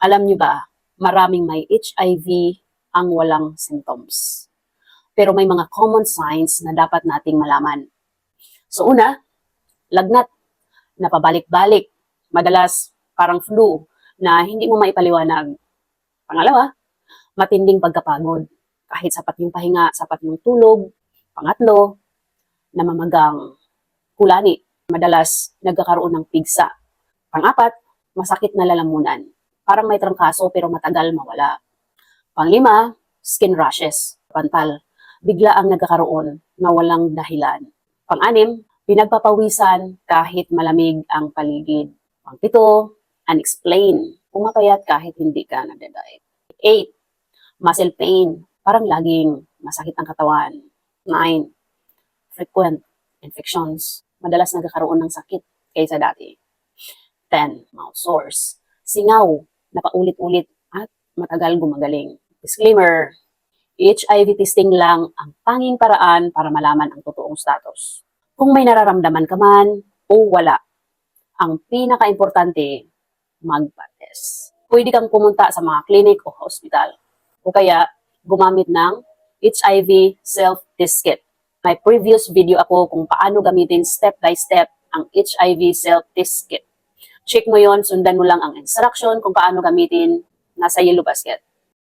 Alam niyo ba, maraming may HIV ang walang symptoms. Pero may mga common signs na dapat nating malaman. So una, lagnat, napabalik-balik, madalas parang flu na hindi mo maipaliwanag. Pangalawa, matinding pagkapagod. Kahit sapat yung pahinga, sapat yung tulog. Pangatlo, namamagang kulani. Madalas nagkakaroon ng pigsa. Pang-apat, masakit na lalamunan. Parang may trangkaso pero matagal mawala. Panglima, skin rashes. Pantal, bigla ang nagkakaroon na walang dahilan. Pang-anim, pinagpapawisan kahit malamig ang paligid. Pang-pito, unexplained. Pumapayat kahit hindi ka nagda-diet. 8, muscle pain. Parang laging masakit ang katawan. 9, frequent infections. Madalas nagkakaroon ng sakit kaysa dati. 10, mouth sores. Singaw na paulit-ulit at matagal gumagaling. Disclaimer, HIV testing lang ang tanging paraan para malaman ang totoong status. Kung may nararamdaman ka man o wala, ang pinaka-importante, magpa-test. Pwede kang pumunta sa mga clinic o hospital o kaya gumamit ng HIV self-test kit. May previous video ako kung paano gamitin step by step ang HIV self-test kit. Check mo yon, sundan mo lang ang instruction kung paano gamitin, nasa yellow basket.